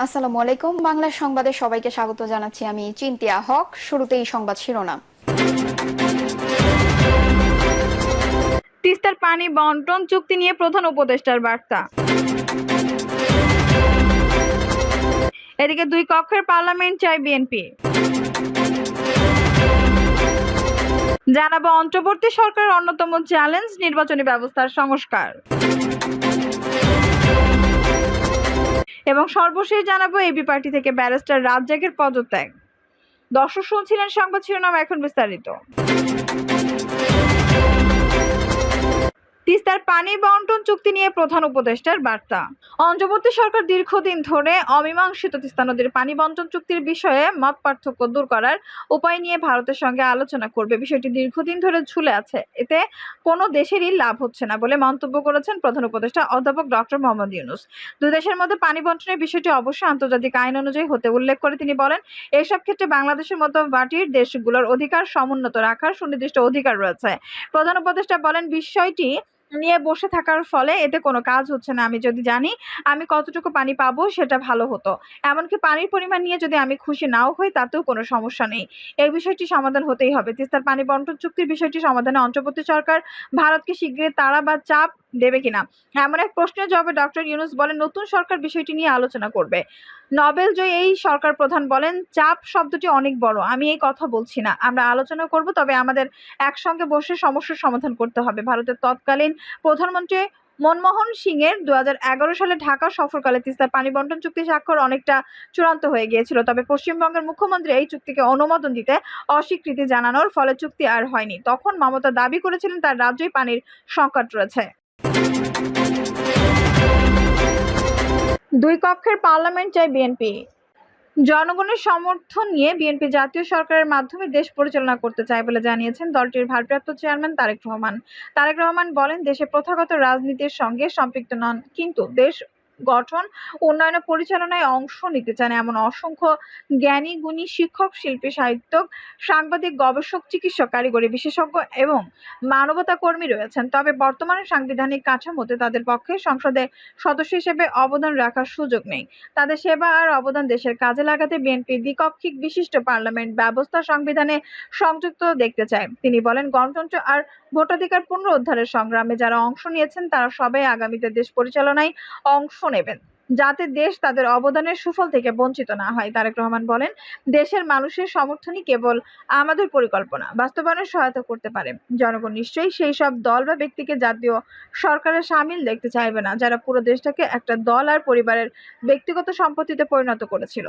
আসসালামু আলাইকুম। বাংলা সংবাদে সবাইকে স্বাগত জানাচ্ছি। আমি চিন্তিয়া হক। শুরুতেই সংবাদ শিরোনাম। তিস্তার পানি বন্টন চুক্তি নিয়ে প্রধান উপদেষ্টার বার্তা। এদিকে দুই কক্ষের পার্লামেন্ট চায় বিএনপি। জানাবো অন্তর্বর্তী সরকারের অন্যতম চ্যালেঞ্জ নির্বাচনী ব্যবস্থার সংস্কার। এবং সর্বশেষ জানাবো এবি পার্টি থেকে ব্যারিস্টার রাজ্জাকের পদত্যাগ। দর্শক শুনছিলেন সংবাদ শিরোনাম, এখন বিস্তারিত। তিস্তার পানি বন্টন চুক্তি নিয়ে প্রধান উপদেষ্টার বার্তা। অন্তর্বর্তী সরকার দীর্ঘদিন ধরে অমীমাংসিত তিস্তা নদীর পানি বন্টন চুক্তির বিষয়ে মত পার্থক্য দূর করার উপায় নিয়ে ভারতের সঙ্গে আলোচনা করবে। বিষয়টি দীর্ঘদিন ধরে ঝুলে আছে, এতে কোনো দেশেরই লাভ হচ্ছে না বলে মন্তব্য করেছেন প্রধান উপদেষ্টা অধ্যাপক ডক্টর মোহাম্মদ ইউনূস। দুই দেশের মধ্যে পানি বন্টনের বিষয়টি অবশ্যই আন্তর্জাতিক আইন অনুযায়ী হতে উল্লেখ করে তিনি বলেন, এসব ক্ষেত্রে বাংলাদেশের মতো ভাটির দেশগুলোর অধিকার সমুন্নত রাখার সুনির্দিষ্ট অধিকার রয়েছে। প্রধান উপদেষ্টা বলেন, বিষয়টি নিয়ে বসে থাকার ফলে এতে কোনো কাজ হচ্ছে না। আমি যদি জানি আমি কতটুকু পানি পাবো সেটা ভালো হতো। এমনকি পানির পরিমাণ নিয়ে যদি আমি খুশি নাও হই তাতেও কোনো সমস্যা নেই। এই বিষয়টি সমাধান হতেই হবে। তিস্তার পানি বন্টন চুক্তির বিষয়টি সমাধানে অন্তর্বর্তী সরকার ভারতকে শীঘ্রই তাড়া বা চাপ দেবে কিনা এমন এক প্রশ্নের জবাবে ডক্টর ইউনূস বলেন, নতুন সরকার বিষয়টি নিয়ে আলোচনা করবে। নোবেল জয়ী এই সরকার প্রধান বলেন, চাপ শব্দটি অনেক বড়, আমি এই কথা বলছি না। আমরা আলোচনা করব, তবে আমাদের একসঙ্গে বসে সমস্যার সমাধান করতে হবে। ভারতের তৎকালীন প্রধানমন্ত্রী মনমোহন সিংয়ের 2011 সালে ঢাকা সফরকালে তিস্তার পানি বন্টন চুক্তি স্বাক্ষর অনেকটা চূড়ান্ত হয়ে গিয়েছিল। তবে পশ্চিমবঙ্গের মুখ্যমন্ত্রী এই চুক্তিকে অনুমোদন দিতে অস্বীকৃতি জানানোর ফলে চুক্তি আর হয়নি। তখন মমতা দাবি করেছিলেন তার রাজ্যেই পানির সংকট রয়েছে। দুই কক্ষের পার্লামেন্ট চায় বিএনপি। জনগণের সমর্থন নিয়ে বিএনপি জাতীয় সরকারের মাধ্যমে দেশ পরিচালনা করতে চায় বলে জানিয়েছেন দলটির ভারপ্রাপ্ত চেয়ারম্যান তারেক রহমান। তারেক রহমান বলেন, দেশে প্রথাগত রাজনীতির সঙ্গে সম্পৃক্ত নন, কিন্তু দেশ গঠন, উন্নয়ন ও পরিচালনায় অংশ নিতে চান এমন অসংখ্য জ্ঞানী গুণী শিক্ষক, শিল্পী, সাহিত্যিক, সাংবাদিক, গবেষক, চিকিৎসক, কারিগরি বিশেষজ্ঞ এবং মানবতা কর্মী রয়েছেন। তবে বর্তমানে সাংবিধানিক কাঠামোতে তাদের পক্ষে সংসদে সদস্য হিসেবে অবদান রাখার সুযোগ নেই। তাদের সেবা আর অবদান দেশের কাজে লাগাতে বিএনপি দ্বিকক্ষিক বিশিষ্ট পার্লামেন্ট ব্যবস্থা সংবিধানে সংযুক্ত দেখতে চায়। তিনি বলেন, গণতন্ত্র আর ভোটাধিকার পুনরুদ্ধারের সংগ্রামে যারা অংশ নিয়েছেন তারা সবাই আগামীতে দেশ পরিচালনায় অংশ নেবেন, যাতে দেশ তাদের অবদানের সুফল থেকে বঞ্চিত না হয়। তারেক রহমান বলেন, দেশের মানুষের সমর্থনই কেবল আমাদের পরিকল্পনা বাস্তবায়নে সহায়তা করতে পারে। জনগণ নিশ্চয়ই সেই সব দল বা ব্যক্তিকে জাতীয় সরকারের সামিল দেখতে চাইবে না যারা পুরো দেশটাকে একটা দল আর পরিবারের ব্যক্তিগত সম্পত্তিতে পরিণত করেছিল,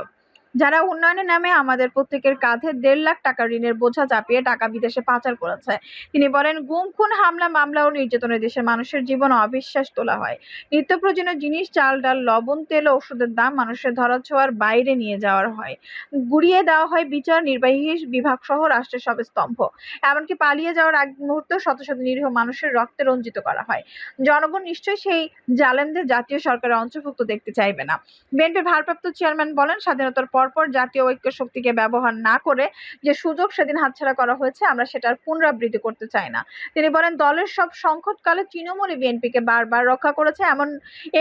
যারা উন্নয়নের নামে আমাদের প্রত্যেকের কাঁধে 1.5 লাখ টাকা ঋণের বোঝা চাপিয়ে টাকা বিদেশে পাচার করেছে। তিনি বলেন, গুম, খুন, হামলা, মামলা ও নির্যাতনে দেশের মানুষের জীবন অবিশ্বাস তোলা হয়। নিত্য প্রয়োজনীয় জিনিস, চাল, ডাল, লবণ, তেল ও ওষুধের দাম মানুষের ধরাছোঁয়ার বাইরে নিয়ে যাওয়ার হয়, গুড়িয়ে দেওয়া হয় বিচার, নির্বাহী বিভাগ সহ রাষ্ট্রের সব স্তম্ভ। এমনকি পালিয়ে যাওয়ার আগ মুহূর্তে শত শত নিরীহ মানুষের রক্তে রঞ্জিত করা হয়। জনগণ নিশ্চয়ই সেই জালেমদের জাতীয় সরকারের অন্তর্ভুক্ত দেখতে চাইবে না। বিএনপির ভারপ্রাপ্ত চেয়ারম্যান বলেন, স্বাধীনতার পরপর জাতীয় ঐক্য শক্তিকে ব্যবহার না করে যে সুযোগ সেদিন হাতছাড়া করা হয়েছে, আমরা সেটার পুনরাবৃত্তি করতে চাই না। তিনি বলেন, দলের সব সংকটকালে তৃণমূলই বিএনপিকে বারবার রক্ষা করেছে। এমন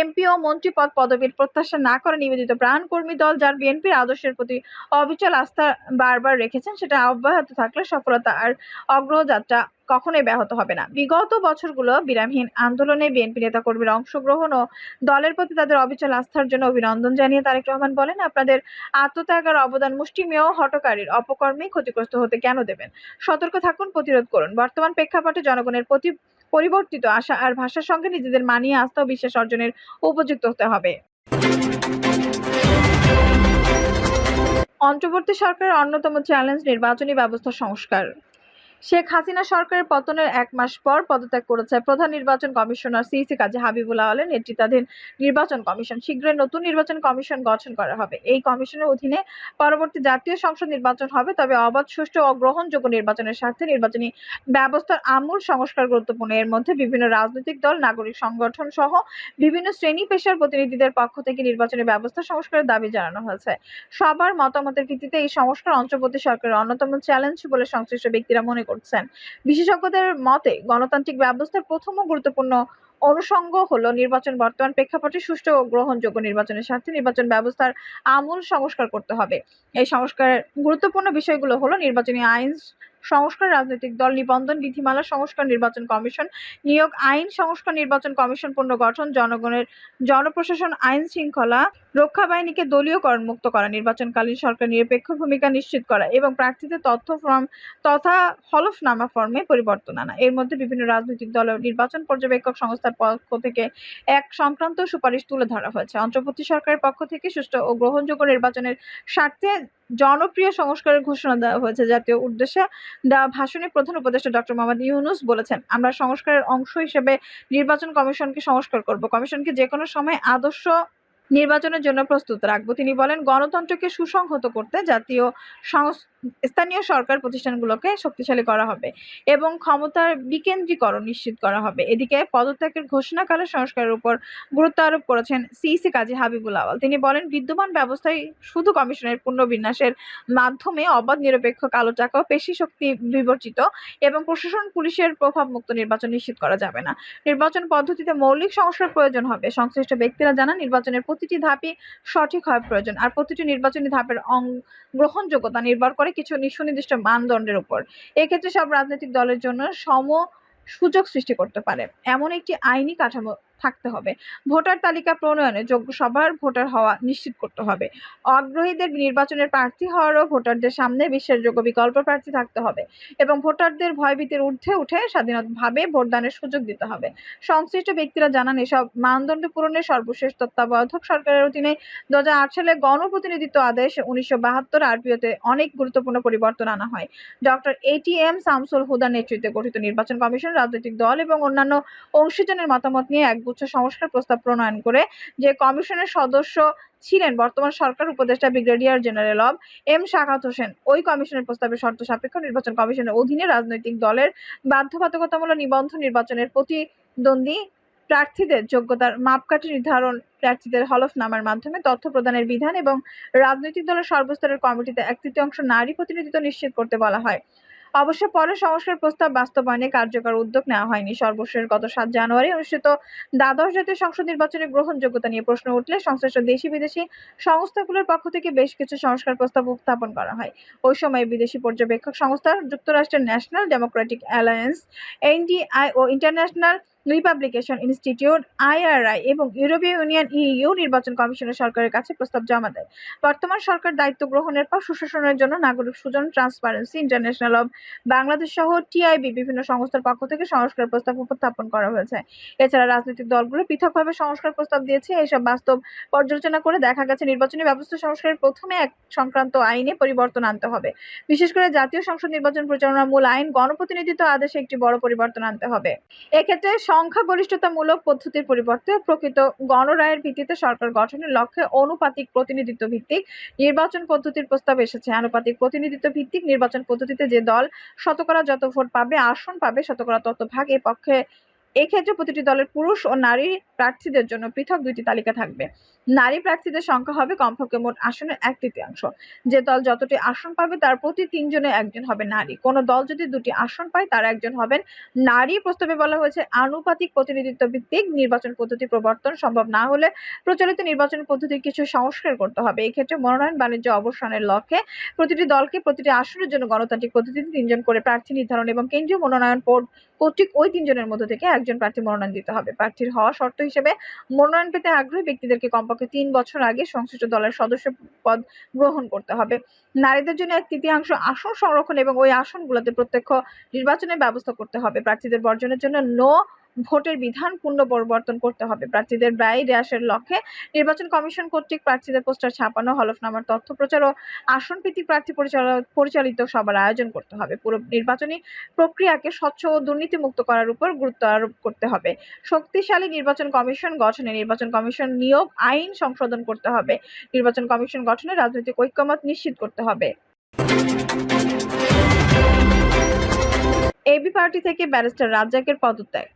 এমপি ও মন্ত্রী পদবীর প্রত্যাশা না করে নিবেদিত প্রাণকর্মী দল যার বিএনপির আদর্শের প্রতি অবিচল আস্থা বারবার রেখেছেন, সেটা অব্যাহত থাকলে সফলতা আর অগ্রযাত্রা কখনোই ব্যাহত হবে না। বিগত বছরগুলো বিরামহীন আন্দোলনে বিএনপি নেতাকর্মীর অংশগ্রহণ ও দলের প্রতি তাদের অবিচল আস্থার জন্য অভিনন্দন জানিয়ে তারেক রহমান বলেন, আপনাদের আত্মত্যাগ আর অবদান মুষ্টিমেয় হঠকারীর অপকর্মে ক্ষতিগ্রস্ত হতে কেন দেবেন? সতর্ক থাকুন, প্রতিরোধ করুন। বর্তমান প্রেক্ষাপটে জনগণের প্রতি পরিবর্তিত আশা আর ভাষার সঙ্গে নিজেদের মানিয়ে আস্থা ও বিশ্বাস অর্জনের উপযুক্ত হতে হবে। অন্তর্বর্তী সরকারের অন্যতম চ্যালেঞ্জ নির্বাচনী ব্যবস্থা সংস্কার। শেখ হাসিনা সরকারের পতনের 1 মাস পর পদত্যাগ করেছে প্রধান নির্বাচন কমিশনার সিইসি কাজী হাবিবুল আওয়ালের নেতৃত্বাধীন নির্বাচন কমিশন। শীঘ্রই নতুন নির্বাচন কমিশন গঠন করা হবে। এই কমিশনের অধীনে পরবর্তী জাতীয় সংসদ নির্বাচন হবে, তবে অবাধ, সুষ্ঠু ও গ্রহণযোগ্য নির্বাচনের স্বার্থে নির্বাচনী ব্যবস্থার আমূল সংস্কার গুরুত্বপূর্ণ। এর মধ্যে বিভিন্ন রাজনৈতিক দল, নাগরিক সংগঠন সহ বিভিন্ন শ্রেণী পেশার প্রতিনিধিদের পক্ষ থেকে নির্বাচনী ব্যবস্থা সংস্কারের দাবি জানানো হয়েছে। সবার মতামতের ভিত্তিতে এই সংস্কার অন্তর্বর্তী সরকারের অন্যতম চ্যালেঞ্জ বলে সংশ্লিষ্ট ব্যক্তিরা মনে করছেন। বিশেষজ্ঞদের মতে, গণতান্ত্রিক ব্যবস্থার প্রথম ও গুরুত্বপূর্ণ অনুষঙ্গ হলো নির্বাচন বর্তমান প্রেক্ষাপটে সুষ্ঠু ও গ্রহণযোগ্য নির্বাচনের স্বার্থে নির্বাচন ব্যবস্থার আমূল সংস্কার করতে হবে। এই সংস্কারের গুরুত্বপূর্ণ বিষয়গুলো হলো নির্বাচনী আইন সংস্কার, রাজনৈতিক দল নিবন্ধন বিধিমালা সংস্কার, নির্বাচন কমিশন নিয়োগ, আইন সংস্কার, নির্বাচন কমিশন পুনর্গঠন, জনপ্রশাসন, আইন শৃঙ্খলা রক্ষা বাহিনীকে দলীয়করণ মুক্ত করা, নির্বাচনকালীন সরকার নিরপেক্ষ ভূমিকা নিশ্চিত করা এবং প্রার্থীদের তথ্য ফর্ম তথা হলফনামা ফর্মে পরিবর্তন আনা। এর মধ্যে বিভিন্ন রাজনৈতিক দল ও নির্বাচন পর্যবেক্ষক সংস্থার পক্ষ থেকে এক সংক্রান্ত সুপারিশ তুলে ধরা হয়েছে। অন্তর্বর্তী সরকারের পক্ষ থেকে সুষ্ঠু ও গ্রহণযোগ্য নির্বাচনের স্বার্থে জনপ্রিয় সংস্কারের ঘোষণা দেওয়া হয়েছে। জাতীয় উদ্দেশ্যে দেওয়া ভাষণে প্রধান উপদেষ্টা ডক্টর মোহাম্মদ ইউনূস বলেছেন, আমরা সংস্কারের অংশ হিসেবে নির্বাচন কমিশনকে সংস্কার করব। কমিশনকে যেকোনো সময় আদর্শ নির্বাচনের জন্য প্রস্তুত রাখব। তিনি বলেন, গণতন্ত্রকে সুসংহত করতে স্থানীয় সরকার প্রতিষ্ঠানগুলোকে শক্তিশালী করা হবে এবং ক্ষমতার বিকেন্দ্রীকরণ নিশ্চিত করা হবে। এদিকে পদত্যাগের ঘোষণাকালে সংস্কারের উপর গুরুত্ব আরোপ করেছেন সিইসি কাজী হাবিবুল আওয়াল। তিনি বলেন, বিদ্যমান ব্যবস্থায় শুধু কমিশনের পুনর্বিন্যাসের মাধ্যমে অবাধ, নিরপেক্ষ, কালো টাকা ও পেশি শক্তি বিবর্জিত এবং প্রশাসন পুলিশের প্রভাবমুক্ত নির্বাচন নিশ্চিত করা যাবে না। নির্বাচন পদ্ধতিতে মৌলিক সংস্কার প্রয়োজন হবে। সংশ্লিষ্ট ব্যক্তিরা জানান, নির্বাচনের প্রতিটি ধাপই সঠিক হওয়া প্রয়োজন, আর প্রতিটি নির্বাচনী ধাপের গ্রহণযোগ্যতা নির্ভর করে কিছু সুনির্দিষ্ট মানদণ্ডের উপর। এক্ষেত্রে সব রাজনৈতিক দলের জন্য সম সুযোগ সৃষ্টি করতে পারে এমন একটি আইনি কাঠামো থাকতে হবে। ভোটার তালিকা প্রণয়নে যোগ্য সবার ভোটার হওয়া নিশ্চিত করতে হবে। আগ্রহীদের নির্বাচনের প্রার্থী হওয়ারও ভোটারদের সামনে বিশ্বাসযোগ্য বিকল্প প্রার্থী থাকতে হবে এবং ভোটারদের ভয়ভীতির ঊর্ধ্বে উঠে স্বাধীনভাবে ভোটদানের সুযোগ দিতে হবে। সংশ্লিষ্ট ব্যক্তিরা জানান, এসব মানদণ্ড পূরণে সর্বশেষ তত্ত্বাবধায়ক সরকারের অধীনে 2008 সালে গণপ্রতিনিধিত্ব আদেশ 1972 আরপিওতে অনেক গুরুত্বপূর্ণ পরিবর্তন আনা হয়। ডক্টর এটিএম শামসুল হুদার নেতৃত্বে গঠিত নির্বাচন কমিশন রাজনৈতিক দল এবং অন্যান্য অংশীজনের মতামত নিয়ে একগুচ্ছ সংস্কার প্রস্তাব প্রণয়ন করে। যে কমিশনের সদস্য ছিলেন বর্তমান সরকার উপদেষ্টা ব্রিগেডিয়ার জেনারেল অব এম শাখাওয়াত হোসেন। ওই কমিশনের প্রস্তাবের শর্ত সাপেক্ষ নির্বাচন কমিশনের অধীনে রাজনৈতিক দলের বাধ্যবাধকতামূলক নিবন্ধন, নির্বাচনের প্রতিদ্বন্দ্বী প্রার্থীদের যোগ্যতার মাপকাঠি নির্ধারণ, প্রার্থীদের হলফনামার মাধ্যমে তথ্য প্রদানের বিধান এবং রাজনৈতিক দলের সর্বস্তরের কমিটিতে 1/3 নারী প্রতিনিধিত্ব নিশ্চিত করতে বলা হয়। অবশ্য পরে সংস্কার প্রস্তাব বাস্তবায়নে কার্যকর উদ্যোগ নেওয়া হয়নি। সর্বশেষ গত 7 জানুয়ারি অনুষ্ঠিত দ্বাদশ জাতীয় সংসদ নির্বাচনের গ্রহণযোগ্যতা নিয়ে প্রশ্ন উঠলে সংশ্লিষ্ট দেশি বিদেশি সংস্থাগুলোর পক্ষ থেকে বেশ কিছু সংস্কার প্রস্তাব উত্থাপন করা হয়। ওই সময় বিদেশি পর্যবেক্ষক সংস্থা, যুক্তরাষ্ট্রের ন্যাশনাল ডেমোক্রেটিক অ্যালায়েন্স এনডিআই ও ইন্টারন্যাশনাল রিপাবলিকেশন ইনস্টিটিউট আইআরআই এবং ইউরোপীয় ইউনিয়ন ইইউ নির্বাচন কমিশনের সরকারের কাছে প্রস্তাব জমা দেয়। বর্তমান সরকার দায়িত্ব গ্রহণের পর সুশাসনের জন্য নাগরিক Sujan, transparency international of Bangladesh সহ টিআইবি বিভিন্ন সংস্থার পক্ষ থেকে সংস্কার প্রস্তাব উপস্থাপন করা হয়েছে। এছাড়া রাজনৈতিক দলগুলো পৃথকভাবে সংস্কার প্রস্তাব দিয়েছে। এসব বাস্তব পর্যালোচনা করে দেখা গেছে, নির্বাচনী ব্যবস্থা সংস্কারের প্রথমে এক সংক্রান্ত আইনে পরিবর্তন আনতে হবে। বিশেষ করে জাতীয় সংসদ নির্বাচন পরিচালনার মূল আইন গণপ্রতিনিধিত্ব আদেশে একটি বড় পরিবর্তন আনতে হবে। এক্ষেত্রে সংখ্যাগরিষ্ঠতামূলক পদ্ধতির পরিবর্তে প্রকৃত গণরায়ের ভিত্তিতে সরকার গঠনের লক্ষ্যে অনুপাতিক প্রতিনিধিত্ব ভিত্তিক নির্বাচন পদ্ধতির প্রস্তাব এসেছে। আনুপাতিক প্রতিনিধিত্ব ভিত্তিক নির্বাচন পদ্ধতিতে যে দল শতকরা যত ভোট পাবে, আসন পাবে শতকরা তত ভাগ। এক্ষেত্রে প্রতিটি দলের পুরুষ ও নারী প্রার্থীদের জন্য পৃথক 2টি তালিকা থাকবে। নারী প্রার্থীদের সংখ্যা হবে কমপক্ষে মোট আসনের 1/3। যে দল যতটি আসন পাবে তার প্রতি 3 জনে 1 জন হবে নারী। কোন দল যদি 2টি আসন পায় তার 1 জন হবেন নারী। প্রস্তাবে বলা হয়েছে, আনুপাতিক প্রতিনিধিত্ব ভিত্তিক নির্বাচন পদ্ধতি প্রবর্তন সম্ভব না হলে প্রচলিত নির্বাচন পদ্ধতির কিছু সংস্কার করতে হবে। এই ক্ষেত্রে মনোনয়ন বাণিজ্য অবসানের লক্ষ্যে প্রতিটি দলকে প্রতিটি আসনের জন্য গণতান্ত্রিক পদ্ধতিতে 3 জন করে প্রার্থী নির্ধারণ এবং কেন্দ্রীয় মনোনয়ন বোর্ড কর্তৃক ওই 3 জনের মধ্য থেকে 1 জন প্রার্থী মনোনয়ন দিতে হবে। প্রার্থীর হওয়া শর্ত হিসেবে মনোনয়ন পেতে আগ্রহী ব্যক্তিদেরকে কমপক্ষে 3 বছর আগে সংশ্লিষ্ট দলের সদস্য পদ গ্রহণ করতে হবে। নারীদের জন্য 1/3 আসন সংরক্ষণ এবং ওই আসনগুলোতে প্রত্যক্ষ নির্বাচনের ব্যবস্থা করতে হবে। প্রার্থীদের বর্জনের জন্য নো ভোটের বিধান পরিবর্তন করতে হবে। প্রার্থীদের ব্যয় হ্রাসের লক্ষ্যে নির্বাচন কমিশন কর্তৃক প্রার্থীদের পোস্টার ছাপানো, হলফনামার তথ্য প্রচার ও আসন ভিত্তিক প্রার্থী পরিচালিত সভার আয়োজন করতে হবে। পুরো নির্বাচনী প্রক্রিয়াকে স্বচ্ছ ও দুর্নীতিমুক্ত করার উপর গুরুত্ব আরোপ করতে হবে। শক্তিশালী নির্বাচন কমিশন গঠনে নির্বাচন কমিশন নিয়োগ আইন সংশোধন করতে হবে। নির্বাচন কমিশন গঠনে রাজনৈতিক ঐকমত্য নিশ্চিত করতে হবে। এবি পার্টি থেকে ব্যারিস্টার রাজ্জাকের পদত্যাগ।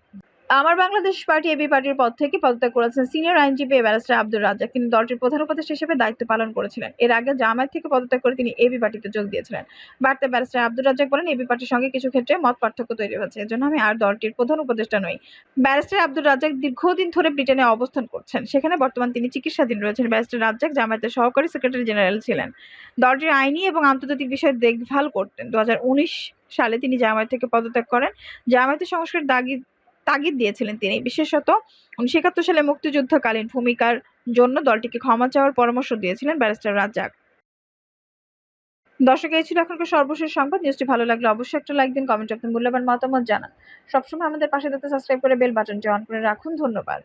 আমার বাংলাদেশ পার্টি এবি পার্টির পদ থেকে পদত্যাগ করেছেন সিনিয়র আইনজীবী ব্যারিস্টার আব্দুর রাজ্জাক। তিনি দলটির প্রধান উপদেষ্টা হিসেবে দায়িত্ব পালন করেছিলেন। এর আগে জামায়াত থেকে পদত্যাগ করে তিনি এবি পার্টিতে যোগ দিয়েছিলেন। বার্তায় ব্যারিস্টার আব্দুর রাজ্জাক বলেন, এবি পার্টির সঙ্গে কিছু ক্ষেত্রে মত পার্থক্য তৈরি হয়েছে, এজন্য আমি আর দলটির প্রধান উপদেষ্টা নই। ব্যারিস্টার আব্দুর রাজ্জাক দীর্ঘদিন ধরে ব্রিটেনে অবস্থান করছেন, সেখানে বর্তমান তিনি চিকিৎসাধীন রয়েছেন। ব্যারিস্টার রাজ্জাক জামায়াতের সহকারী সেক্রেটারি জেনারেল ছিলেন, দলটির আইনি এবং আন্তর্জাতিক বিষয়ে দেখভাল করতেন। 2019 সালে তিনি জামায়াত থেকে পদত্যাগ করেন। জামায়াতের সংস্কারের তাগিদ দিয়েছিলেন তিনি, বিশেষত 1971 সালে মুক্তিযুদ্ধকালীন ভূমিকার জন্য দলটিকে ক্ষমা চাওয়ার পরামর্শ দিয়েছিলেন ব্যারিস্টার রাজ্জাক। দর্শক, এই ছিল এখনকার সর্বশেষ সংবাদ। নিউজটি ভালো লাগলে অবশ্যই একটা লাইক দিন, কমেন্টে আপনার মূল্যবান মতামত জানান। সবসময় আমাদের পাশে থাকতে সাবস্ক্রাইব করে বেল বাটনটি অন করে রাখুন। ধন্যবাদ।